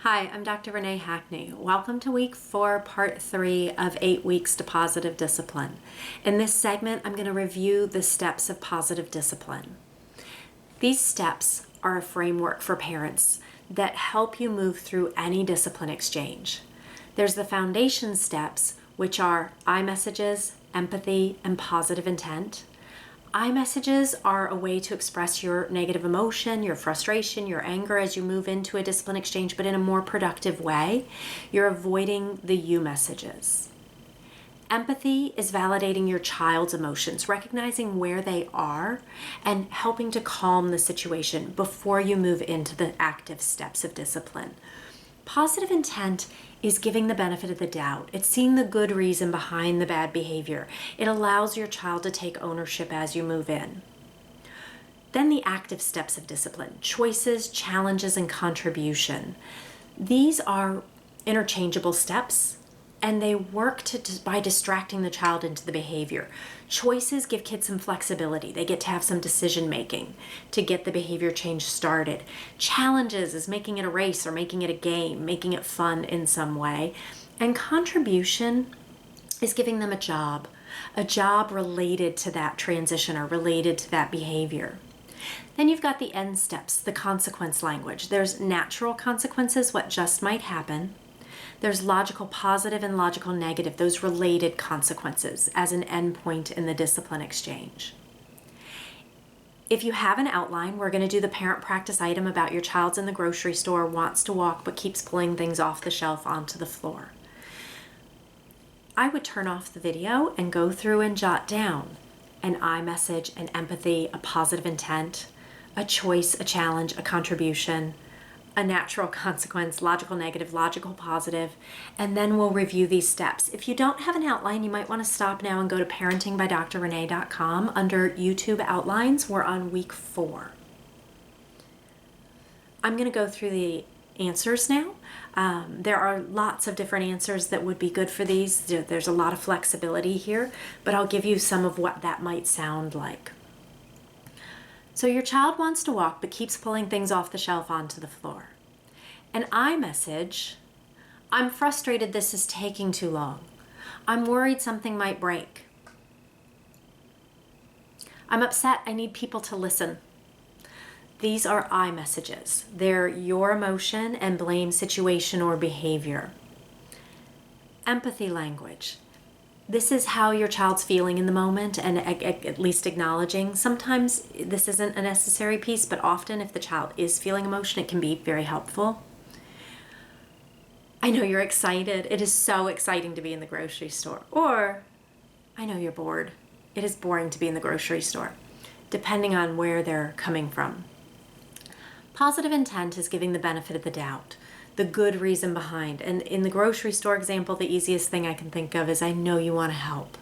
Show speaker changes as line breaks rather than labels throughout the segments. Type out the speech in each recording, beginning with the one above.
Hi, I'm Dr. Rene Hackney. Welcome to week 4, part 3 of 8 weeks to positive discipline. In this segment, I'm going to review the steps of positive discipline. These steps are a framework for parents that help you move through any discipline exchange. There's the foundation steps, which are I messages, empathy, and positive intent. I messages are a way to express your negative emotion, your frustration, your anger as you move into a discipline exchange, but in a more productive way. You're avoiding the you messages. Empathy is validating your child's emotions, recognizing where they are, and helping to calm the situation before you move into the active steps of discipline. Positive intent is giving the benefit of the doubt. It's seeing the good reason behind the bad behavior. It allows your child to take ownership as you move in. Then the active steps of discipline: choices, challenges, and contribution. These are interchangeable steps, and they work by distracting the child into the behavior. Choices give kids some flexibility. They get to have some decision making to get the behavior change started. Challenges is making it a race or making it a game, making it fun in some way. And contribution is giving them a job related to that transition or related to that behavior. Then you've got the end steps, the consequence language. There's natural consequences, what just might happen. There's logical positive and logical negative, those related consequences as an endpoint in the discipline exchange. If you have an outline, we're going to do the parent practice item about your child's in the grocery store, wants to walk, but keeps pulling things off the shelf onto the floor. I would turn off the video and go through and jot down an I message, an empathy, a positive intent, a choice, a challenge, a contribution, a natural consequence, logical negative, logical positive, and then we'll review these steps. If you don't have an outline, you might want to stop now and go to parentingbydrrene.com. Under YouTube outlines, we're on week 4. I'm going to go through the answers now. There are lots of different answers that would be good for these. There's a lot of flexibility here, but I'll give you some of what that might sound like. So your child wants to walk but keeps pulling things off the shelf onto the floor. An I message: I'm frustrated this is taking too long. I'm worried something might break. I'm upset I need people to listen. These are I messages. They're your emotion and blame situation or behavior. Empathy language. This is how your child's feeling in the moment and at least acknowledging. Sometimes this isn't a necessary piece, but often if the child is feeling emotion, it can be very helpful. I know you're excited. It is so exciting to be in the grocery store. Or, I know you're bored. It is boring to be in the grocery store, depending on where they're coming from. Positive intent is giving the benefit of the doubt, the good reason behind. And in the grocery store example, the easiest thing I can think of is I know you want to help.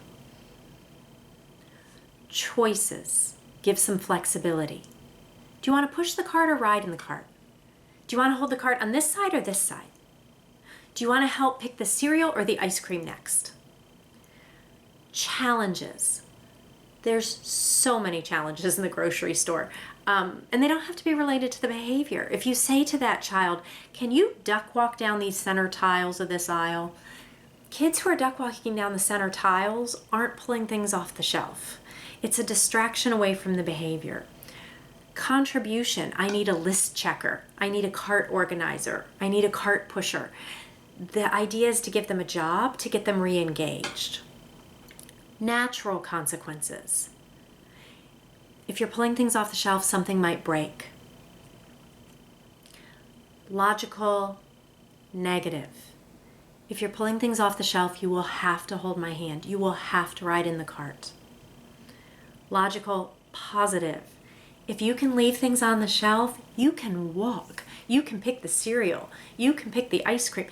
Choices give some flexibility. Do you want to push the cart or ride in the cart? Do you want to hold the cart on this side or this side? Do you want to help pick the cereal or the ice cream next? Challenges. There's so many challenges in the grocery store. And they don't have to be related to the behavior. If you say to that child, can you duck walk down these center tiles of this aisle? Kids who are duck walking down the center tiles aren't pulling things off the shelf. It's a distraction away from the behavior. Contribution: I need a list checker. I need a cart organizer. I need a cart pusher. The idea is to give them a job, to get them re-engaged. Natural consequences. If you're pulling things off the shelf, something might break. Logical negative. If you're pulling things off the shelf, you will have to hold my hand. You will have to ride in the cart. Logical positive. If you can leave things on the shelf, you can walk. You can pick the cereal. You can pick the ice cream.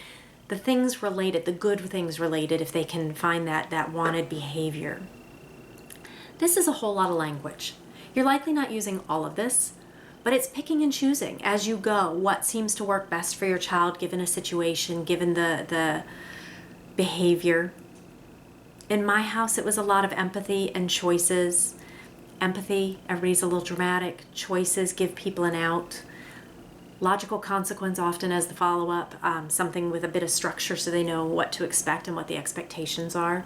The things related, the good things related, if they can find that wanted behavior. This is a whole lot of language. You're likely not using all of this, but it's picking and choosing as you go what seems to work best for your child given a situation, given the behavior. In my house, it was a lot of empathy and choices. Empathy, everybody's a little dramatic. Choices give people an out. Logical consequence often as the follow-up, something with a bit of structure so they know what to expect and what the expectations are.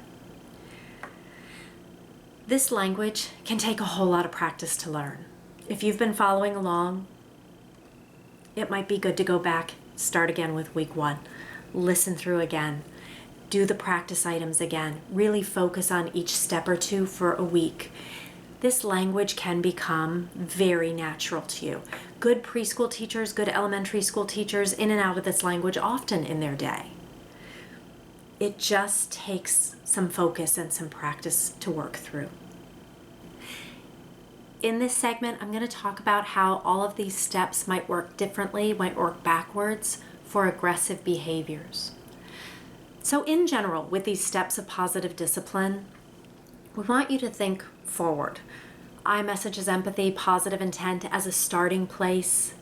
This language can take a whole lot of practice to learn. If you've been following along, it might be good to go back, start again with week 1, listen through again, do the practice items again, really focus on each step or two for a week. This language can become very natural to you. Good preschool teachers, good elementary school teachers, in and out of this language often in their day. It just takes some focus and some practice to work through. In this segment, I'm going to talk about how all of these steps might work differently, might work backwards for aggressive behaviors. So in general, with these steps of positive discipline, we want you to think forward. iMessage is empathy, positive intent as a starting place.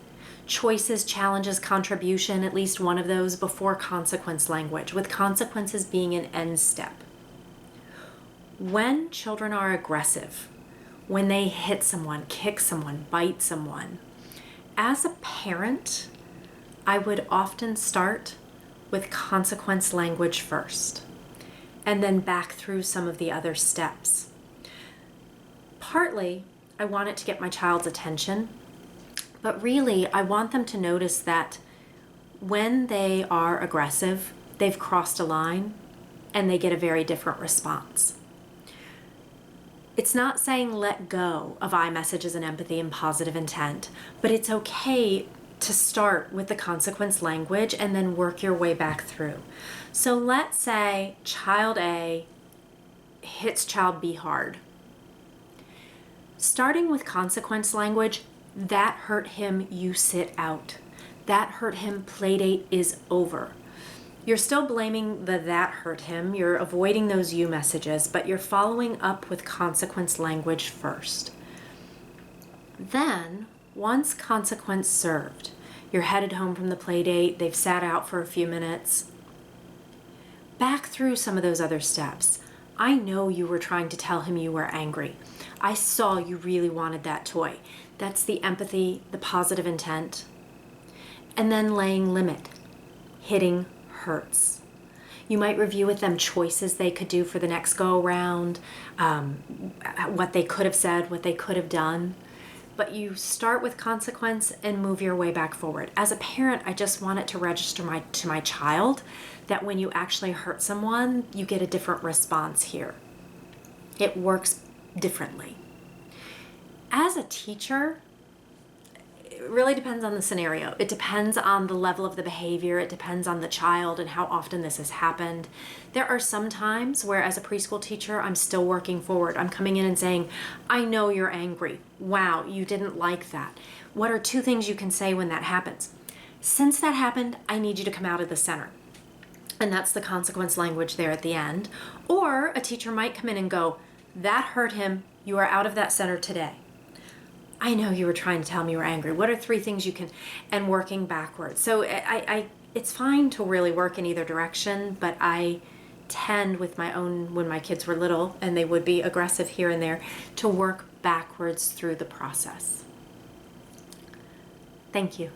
Choices, challenges, contribution, at least one of those before consequence language, with consequences being an end step. When children are aggressive, when they hit someone, kick someone, bite someone, as a parent, I would often start with consequence language first, and then back through some of the other steps. Partly, I want it to get my child's attention, but really, I want them to notice that when they are aggressive, they've crossed a line, and they get a very different response. It's not saying let go of iMessages and empathy and positive intent, but it's okay to start with the consequence language and then work your way back through. So let's say child A hits child B hard. Starting with consequence language, that hurt him, you sit out. That hurt him, play date is over. You're still blaming the that hurt him, you're avoiding those you messages, but you're following up with consequence language first. Then, once consequence served, you're headed home from the play date, they've sat out for a few minutes, back through some of those other steps. I know you were trying to tell him you were angry. I saw you really wanted that toy. That's the empathy, the positive intent. And then laying limit. Hitting hurts. You might review with them choices they could do for the next go around, what they could have said, what they could have done. But you start with consequence and move your way back forward. As a parent, I just want it to register to my child that when you actually hurt someone, you get a different response here. It works differently. As a teacher, it really depends on the scenario. It depends on the level of the behavior. It depends on the child and how often this has happened. There are some times where as a preschool teacher, I'm still working forward. I'm coming in and saying, I know you're angry. Wow, you didn't like that. What are 2 things you can say when that happens? Since that happened, I need you to come out of the center. And that's the consequence language there at the end. Or a teacher might come in and go, that hurt him. You are out of that center today. I know you were trying to tell me you were angry. What are 3 things you can, and working backwards. So it's fine to really work in either direction, but I tend with my own, when my kids were little, and they would be aggressive here and there, to work backwards through the process. Thank you.